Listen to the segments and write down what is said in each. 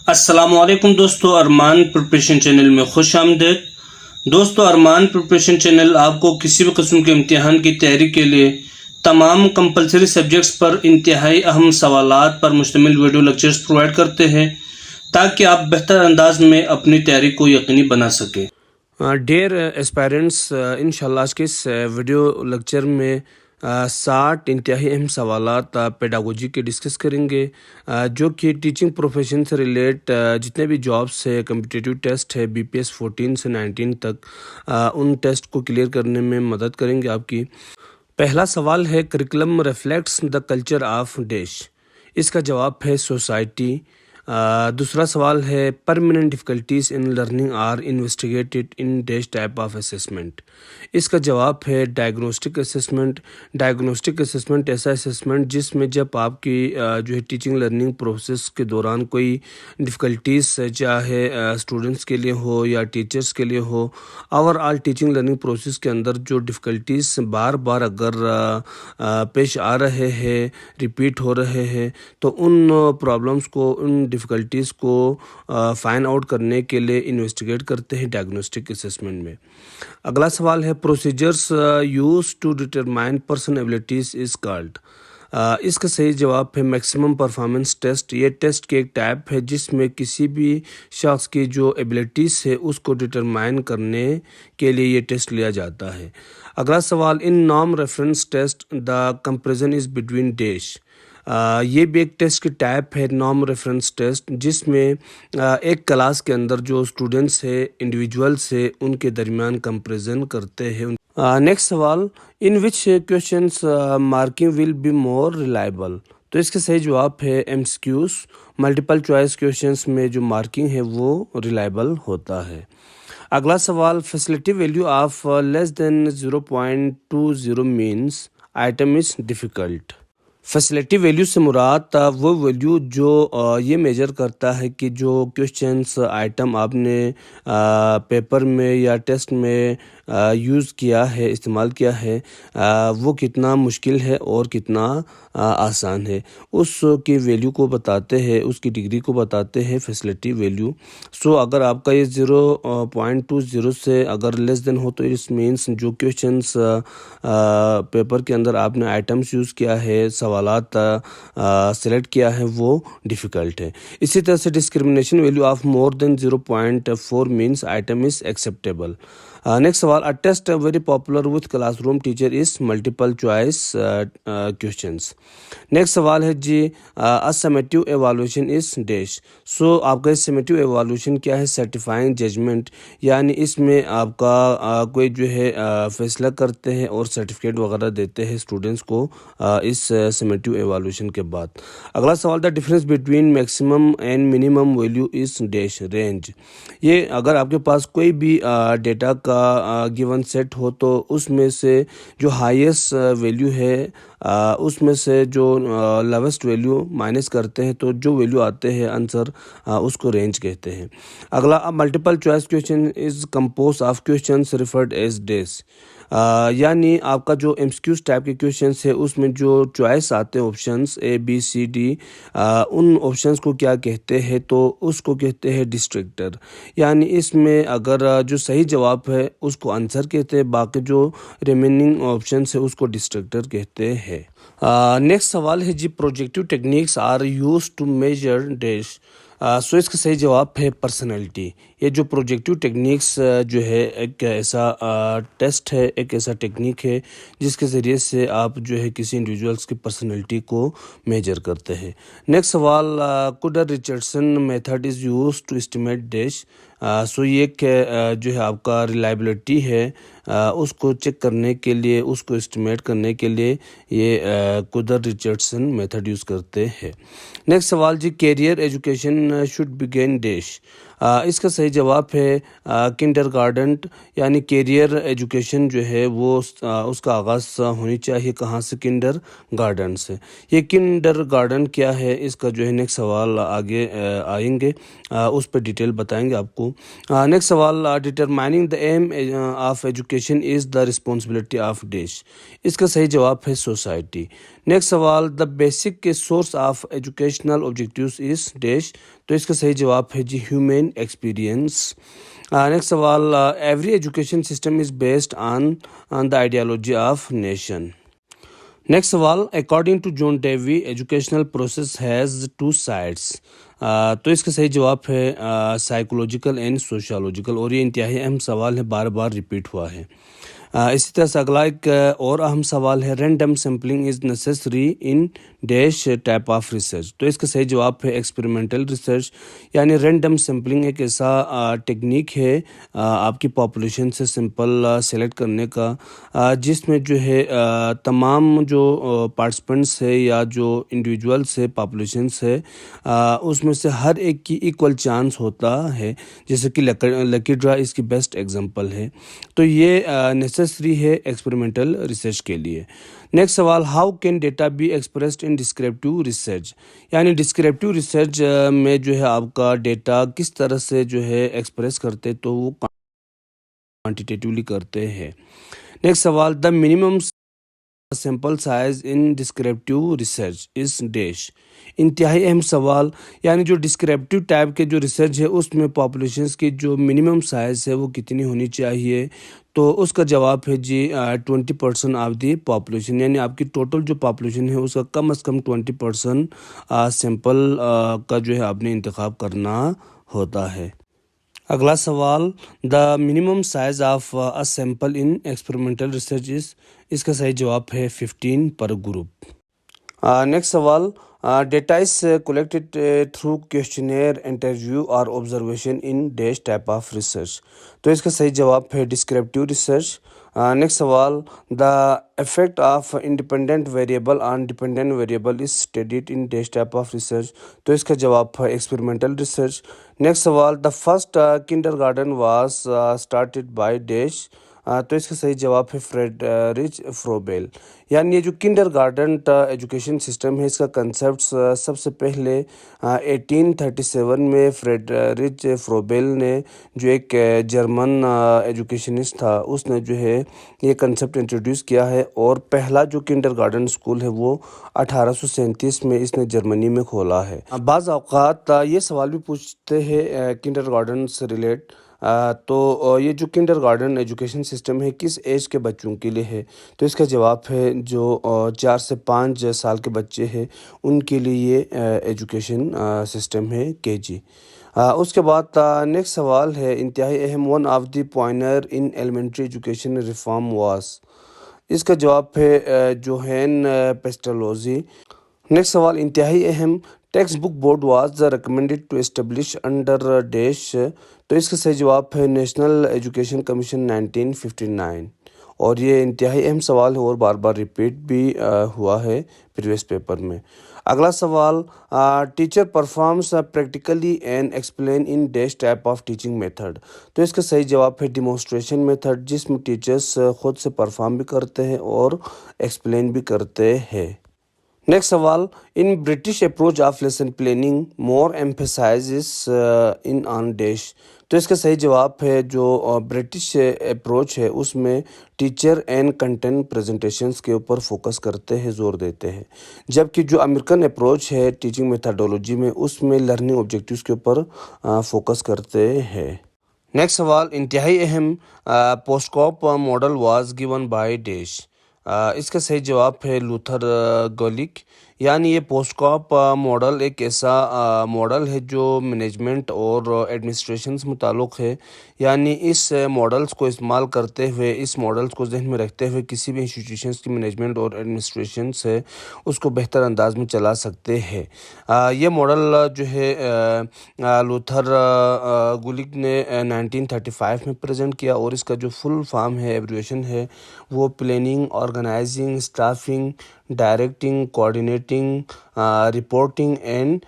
السلام علیکم دوستو، ارمان پریپریشن چینل میں خوش آمدید۔ دوستو، ارمان پریپریشن چینل آپ کو کسی بھی قسم کے امتحان کی تیاری کے لیے تمام کمپلسری سبجیکٹس پر انتہائی اہم سوالات پر مشتمل ویڈیو لیکچرز پرووائڈ کرتے ہیں تاکہ آپ بہتر انداز میں اپنی تیاری کو یقینی بنا سکیں۔ ڈیئر اسپائرنٹس، انشاءاللہ آج کے اس ویڈیو لیکچر میں 60 انتہائی اہم سوالات پیڈاگوجی کے ڈسکس کریں گے، جو کہ ٹیچنگ پروفیشن سے ریلیٹ جتنے بھی جابس ہے، کمپٹیٹیو ٹیسٹ ہے BPS 14 سے 19 تک، ان ٹیسٹ کو کلیئر کرنے میں مدد کریں گے آپ کی۔ پہلا سوال ہے curriculum reflects the culture of dash, اس کا جواب ہے سوسائٹی۔ دوسرا سوال ہے permanent difficulties in learning are investigated in dash type of assessment, اس کا جواب ہے ڈائگنوسٹک اسیسمنٹ۔ ڈائگنوسٹک اسیسمنٹ ایسا اسیسمنٹ جس میں جب آپ کی جو ہے ٹیچنگ لرننگ پروسیس کے دوران کوئی ڈیفیکلٹیز چاہے اسٹوڈنٹس کے لیے ہو یا ٹیچرس کے لیے ہو، overall teaching learning process کے اندر جو ڈیفیکلٹیز بار بار اگر پیش آ رہے ہیں، ریپیٹ ہو رہے ہیں، تو ان پرابلمس کو، ان ڈیفیکلٹیز کو فائنڈ آؤٹ کرنے کے لیے انویسٹیگیٹ کرتے ہیں ڈائگنوسٹک اسیسمنٹ میں۔ اگلا سوال ہے procedures use to determine person abilities is called, اس کا صحیح جواب ہے میکسیمم پرفارمنس ٹیسٹ۔ یہ ٹیسٹ کی ایک ٹائپ ہے جس میں کسی بھی شخص کی جو ایبلٹیز ہے اس کو ڈٹرمائن کرنے کے لیے یہ ٹیسٹ لیا جاتا ہے۔ اگلا سوال ان نام reference test the comparison is between dash, یہ بھی ایک ٹیسٹ کی ٹائپ ہے نام ریفرنس ٹیسٹ، جس میں ایک کلاس کے اندر جو اسٹوڈنٹس ہے، انڈیویجولس ہے، ان کے درمیان کمپیریزن کرتے ہیں۔ نیکسٹ سوال in which questions marking will be more reliable, تو اس کا صحیح جواب ہے MCQs، ملٹیپل چوائس کویشچنس میں جو مارکنگ ہے وہ ریلائبل ہوتا ہے۔ اگلا سوال facility value of less than 0.20 means item is difficult, facility value سے مراد وہ ویلیو جو یہ میجر کرتا ہے کہ جو کویشچنس آئٹم آپ نے پیپر میں یا ٹیسٹ میں یوز کیا ہے، استعمال کیا ہے، وہ کتنا مشکل ہے اور کتنا آسان ہے، اس کی ویلیو کو بتاتے ہیں، اس کی ڈگری کو بتاتے ہیں فیسلٹی ویلیو۔ سو اگر آپ کا یہ 0.20 سے اگر لیس دین ہو تو اس مینس جو کویشچنس پیپر کے اندر آپ نے آئٹمس یوز کیا ہے، سوالات سلیکٹ کیا ہے، وہ ڈیفیکلٹ ہے۔ اسی طرح سے discrimination value of more than 0.4 means item is acceptable. Next سوال a test very popular with classroom teacher is multiple choice questions. Next سوال ہے جی سمیٹیو ایوالویشن از ڈیش، سو آپ کا سمیٹیو ایوالویشن کیا ہے؟ سرٹیفائنگ ججمنٹ، یعنی اس میں آپ کا کوئی جو ہے فیصلہ کرتے ہیں اور سرٹیفکیٹ وغیرہ دیتے ہیں اسٹوڈنٹس کو اس سمیٹیو ایوالویشن کے بعد۔ اگلا سوال the difference between maximum and minimum value is dash range, یہ اگر آپ کے پاس کوئی بھی ڈیٹا کا گیون سیٹ ہو تو اس میں سے جو ہائیسٹ ویلیو ہے اس میں سے جو لویسٹ ویلیو مائنس کرتے ہیں تو جو ویلیو آتے ہیں آنسر اس کو رینج کہتے ہیں۔ اگلا multiple choice question is compose of questions referred as dash, یعنی آپ کا جو MCQs ٹائپ کے کویشچنس ہے اس میں جو چوائس آتے ہیں آپشنس ABCD، ان آپشنس کو کیا کہتے ہیں؟ تو اس کو کہتے ہیں ڈسٹرکٹر، یعنی اس میں اگر جو صحیح جواب ہے اس کو آنسر کہتے ہیں، باقی جو ریمیننگ آپشنس ہے اس کو ڈسٹرکٹر کہتے ہیں۔ نیکسٹ سوال ہے جی projective techniques are use to measure dash, so اس کا صحیح جواب ہے پرسنالٹی۔ یہ جو پروجیکٹیو ٹیکنیکس جو ہے ایک ایسا ٹیسٹ ہے، ایک ایسا ٹیکنیک ہے جس کے ذریعے سے آپ جو ہے کسی انڈیویجولس کی پرسنالٹی کو میجر کرتے ہیں۔ نیکسٹ سوال Kuder Richardson method is use to estimate dash, so یہ جو ہے آپ کا ریلائبلٹی ہے اس کو چیک کرنے کے لیے، اس کو اسٹیمیٹ کرنے کے لیے یہ کوڈر ریچرڈسن میتھڈ یوز کرتے ہیں۔ نیکسٹ سوال جی career education should begin dash, اس کا صحیح جواب ہے کنڈر گارڈن، یعنی کیریئر ایجوکیشن جو ہے وہ اس کا آغاز ہونی چاہیے کہاں سے؟ کنڈر گارڈن سے۔ یہ کنڈر گارڈن کیا ہے اس کا جو ہے نیکسٹ سوال آگے آئیں گے، اس پہ ڈیٹیل بتائیں گے آپ کو۔ نیکسٹ سوال determining the aim of education is the responsibility of dash, اس کا صحیح جواب ہے سوسائٹی۔ نیکسٹ سوال the basic source of educational objectives is dash, تو اس کا صحیح جواب ہے جی ہیومن ایکسپیرئنس۔ نیکسٹ سوال every education system is based on the ideology of nation. Next سوال according to John Dewey educational process has two sides, تو اس کا صحیح جواب ہے سائیکولوجیکل اینڈ سوشیولوجیکل، اور یہ انتہائی اہم سوال ہے، بار بار ریپیٹ ہوا ہے۔ اسی طرح سے اگلا ایک اور اہم سوال ہے random sampling is necessary in dash type of research, تو اس کا صحیح جواب ہے ایکسپیریمنٹل ریسرچ، یعنی رینڈم سیمپلنگ ایک ایسا ٹیکنیک ہے آپ کی پاپولیشن سے سمپل سلیکٹ کرنے کا، جس میں جو ہے تمام جو پارٹیسپینٹس ہے یا جو انڈیویجولس ہے پاپولیشنس ہے اس میں سے ہر ایک کی ایکول چانس ہوتا ہے، جیسے کہ لکی ڈرا اس کی بیسٹ ایگزامپل ہے، تو یہ نیسیسری ہے ایکسپیریمنٹل ریسرچ کے لیے۔ نیکسٹ سوال how can data be expressed in descriptive research, یعنی ڈسکرپٹیو ریسرچ میں جو ہے آپ کا ڈیٹا کس طرح سے جو ہے ایکسپریس کرتے، تو وہ کوانٹیٹیولی کرتے ہیں۔ نیکسٹ سوال the minimum sample size in descriptive research is dash, انتہائی اہم سوال، یعنی جو ڈسکرپٹیو ٹائپ کے جو ریسرچ ہے اس میں پاپولیشنس کی جو منیمم سائز ہے وہ کتنی ہونی چاہیے، تو اس کا جواب ہے جی 20% آف دی پاپولیشن، یعنی آپ کی ٹوٹل جو پاپولیشن ہے اس کا کم از کم 20% سیمپل کا جو ہے آپ نے انتخاب کرنا ہوتا ہے۔ اگلا سوال the minimum size of a sample in experimental research اس کا صحیح جواب ہے 15 پر گروپ۔ نیکسٹ سوال data is collected through questionnaire interview اور observation in dash type of research, تو اس کا صحیح جواب ہے ڈسکرپٹیو ریسرچ۔ نیکسٹ سوال the effect of independent variable on dependent variable is studied in dash type of research, تو اس کا جواب ہے ایکسپیریمنٹل ریسرچ۔ نیکسٹ سوال the first kindergarten was started by dash, تو اس کا صحیح جواب ہے فریڈرچ فروبیل، یعنی یہ جو کنڈر گارڈن ایجوکیشن سسٹم ہے اس کا کنسیپٹ سب سے پہلے 1837 میں فریڈرچ فروبیل نے، جو ایک جرمن ایجوکیشنسٹ تھا، اس نے جو ہے یہ کنسیپٹ انٹروڈیوس کیا ہے، اور پہلا جو کنڈر گارڈن اسکول ہے وہ 1837 میں اس نے جرمنی میں کھولا ہے۔ بعض اوقات یہ سوال بھی پوچھتے ہیں کنڈر گارڈن سے ریلیٹ، تو یہ جو کنڈر گارڈن ایجوکیشن سسٹم ہے کس ایج کے بچوں کے لیے ہے، تو اس کا جواب ہے جو 4 سے 5 سال کے بچے ہیں ان کے لیے یہ ایجوکیشن سسٹم ہے KG۔ اس کے بعد نیکسٹ سوال ہے انتہائی اہم one of the pioneer in elementary education reform was, اس کا جواب ہے جوہین پیسٹالوزی۔ نیکسٹ سوال انتہائی اہم textbook board was recommended to establish under dash, تو اس کا صحیح جواب ہے نیشنل ایجوکیشن کمیشن 1959، اور یہ انتہائی اہم سوال ہے اور بار بار ریپیٹ بھی ہوا ہے پریویس پیپر میں۔ اگلا سوال teacher performance practically and explain in dash type of teaching method, تو اس کا صحیح جواب ہے ڈیمونسٹریشن میتھڈ، جس میں ٹیچرس خود سے پرفارم بھی کرتے ہیں اور ایکسپلین بھی کرتے ہیں۔ نیکسٹ سوال in British approach of lesson planning more emphasizes in on dash, تو اس کا صحیح جواب ہے جو برٹش اپروچ ہے اس میں ٹیچر اینڈ کنٹینٹ پریزنٹیشنز کے اوپر فوکس کرتے ہیں، زور دیتے ہیں، جبکہ جو امریکن اپروچ ہے ٹیچنگ میتھڈولوجی میں اس میں لرننگ آبجیکٹیوز کے اوپر فوکس کرتے ہیں۔ نیکسٹ سوال انتہائی اہم POSDCORB model was given by dash, اس کا صحیح جواب ہے لوتھر گولک، یعنی یہ پوسٹ کاپ ماڈل ایک ایسا ماڈل ہے جو مینجمنٹ اور ایڈمنسٹریشن سے متعلق ہے، یعنی اس ماڈلز کو استعمال کرتے ہوئے، اس ماڈلز کو ذہن میں رکھتے ہوئے کسی بھی انسٹیٹیوشنز کی مینجمنٹ اور ایڈمنسٹریشن سے اس کو بہتر انداز میں چلا سکتے ہیں۔ یہ ماڈل جو ہے لوتھر گولک نے 1935 میں پریزنٹ کیا، اور اس کا جو فل فارم ہے، ایبریویشن ہے، وہ planning, organizing, staffing, directing, coordinating, reporting and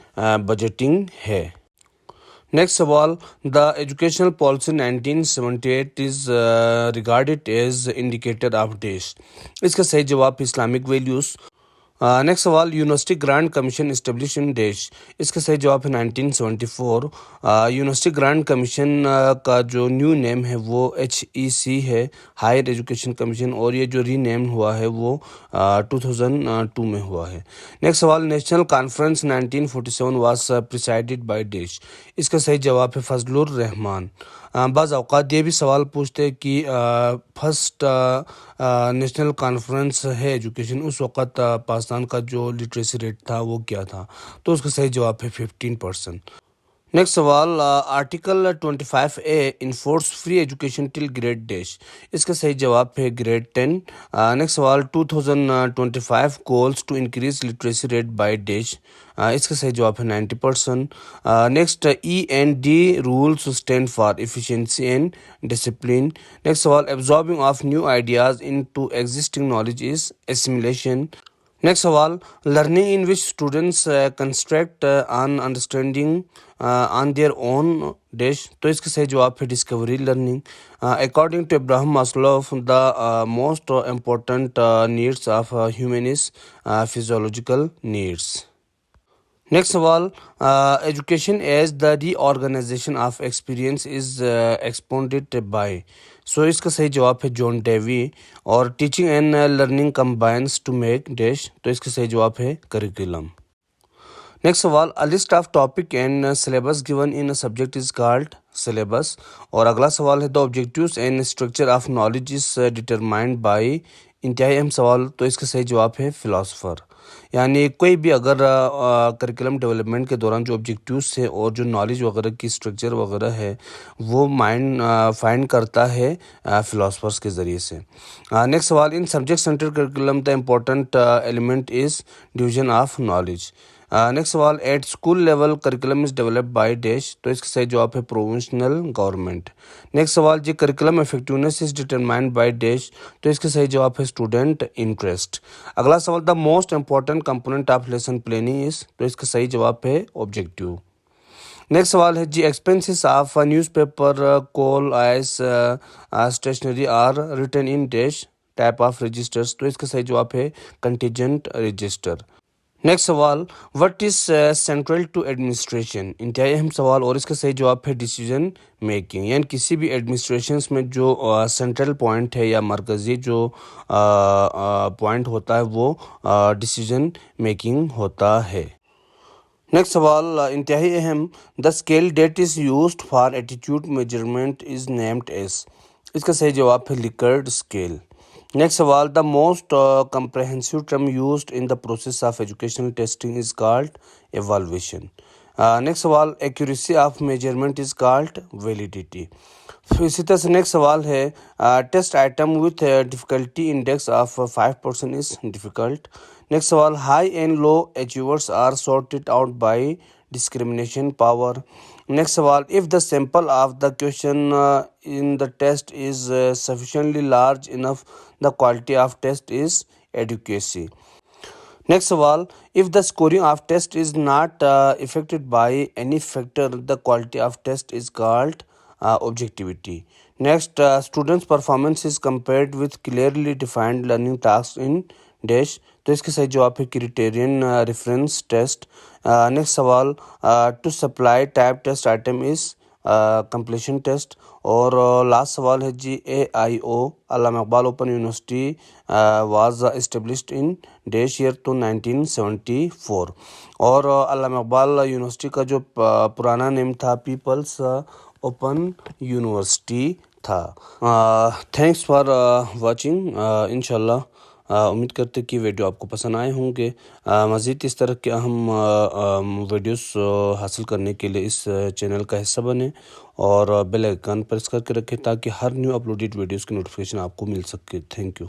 budgeting ہے۔ نیکسٹ سوال the educational policy 1978 is regarded as indicator of dash, اس کا صحیح جواب اسلامک ویلیوز۔ نیکسٹ سوال university grant commission establish in dash, اس کا صحیح جواب ہے 1974۔ یونیورسٹی گرانٹ کمیشن کا جو نیو نیم ہے وہ HEC ہے، ہائر ایجوکیشن کمیشن، اور یہ جو ری نیم ہوا ہے وہ 2002 میں ہوا ہے۔ نیکسٹ سوال national conference 1947 was presided by dash, اس کا صحیح جواب ہے فضل الرحمان۔ بعض اوقات یہ بھی سوال پوچھتے ہیں کہ فرسٹ نیشنل کانفرنس ہے ایجوکیشن، اس وقت پاکستان کا جو لٹریسی ریٹ تھا وہ کیا تھا، تو اس کا صحیح جواب ہے 15%۔ نیکسٹ سوال article 25A enforce free education till grade dash, اس کا صحیح جواب ہے گریڈ 10۔ نیکسٹ سوال 2025 goals to increase literacy rate by dash, اس کا صحیح جواب ہے 90%۔ Next END rules stand for efficiency and discipline. Next سوال absorbing of new ideas into existing knowledge is assimilation. Next سوال learning in which students construct on understanding on their own dash, تو اس کا صحیح جواب ہے discovery learning. According to Abraham Maslow the most important needs of human is physiological needs. Next سوال education is the reorganisation of experience is expounded by, so اس کا صحیح جواب ہے جان ڈیوی۔ اور teaching and learning combines to make dash, تو اس کا صحیح جواب ہے کریکولم۔ نیکسٹ سوال a list of topic and syllabus given in a subject is called syllabus۔ اور اگلا سوال ہے the objectives and structure of knowledge is determined by، انتہائی اہم سوال، تو اس کا صحیح جواب ہے philosopher۔ یعنی کوئی بھی اگر کریکولم ڈیولپمنٹ کے دوران جو آبجیکٹیوز ہے اور جو نالج وغیرہ کی اسٹرکچر وغیرہ ہے وہ فائنڈ کرتا ہے فلاسفرس کے ذریعے سے۔ نیکسٹ سوال in subject centred curriculum the important element is division of knowledge. Next سوال at school level curriculum is develop by dash, تو اس کا صحیح جواب ہے پروونشنل گورنمنٹ۔ نیکسٹ سوال جی curriculum effectiveness is determined by dash, تو اس کا صحیح جواب ہے اسٹوڈنٹ انٹرسٹ۔ اگلا سوال the most important component of lesson planning is, تو اس کا صحیح جواب ہے آبجیکٹیو۔ نیکسٹ سوال ہے جی expenses of newspaper coal as stationery are written in dash type of registers, تو اس کا صحیح جواب ہے کنٹیجنٹ رجسٹر۔ نیکسٹ سوال what is central to administration, انتہائی اہم سوال، اور اس کا صحیح جواب ہے ڈیسیژن میکنگ۔ یعنی کسی بھی ایڈمنسٹریشنس میں جو سینٹرل پوائنٹ ہے یا مرکزی جو پوائنٹ ہوتا ہے وہ ڈیسیژن میکنگ ہوتا ہے۔ نیکسٹ سوال انتہائی اہم the scale that is used for attitude measurement is named as, اس کا صحیح جواب ہے لیکرٹ اسکیل۔ نیکسٹ سوال the most comprehensive term used in the process of educational testing is called evaluation. Next سوال accuracy of measurement is called validity. اسی طرح سے نیکسٹ سوال ہے test item with difficulty index of 5% is difficult. Next سوال high and low achievers are sorted out by discrimination power۔ Next سوال if the sample of the question in the test is sufficiently large enough the quality of test is adequacy۔ Next سوال if the scoring of test is not affected by any factor the quality of test is called objectivity۔ Next students performance is compared with clearly defined learning tasks in dash, تو اس کے صحیح جواب ہے criterion reference test. Next سوال to supply type test item is completion test. اور last سوال ہے جی AIO Allama Iqbal open university was established in dash year تو 1974۔ اور علامہ اقبال یونیورسٹی کا جو پرانا نیم تھا پیپلس اوپن یونیورسٹی تھا۔ Thanks for watching. انشاءاللہ امید کرتے کہ ویڈیو آپ کو پسند آئے ہوں گے۔ مزید اس طرح کے اہم ویڈیوز حاصل کرنے کے لیے اس چینل کا حصہ بنیں اور بیل آئیکن پریس کر کے رکھیں تاکہ ہر نیو اپلوڈیڈ ویڈیوز کی نوٹیفیکیشن آپ کو مل سکے۔ Thank you.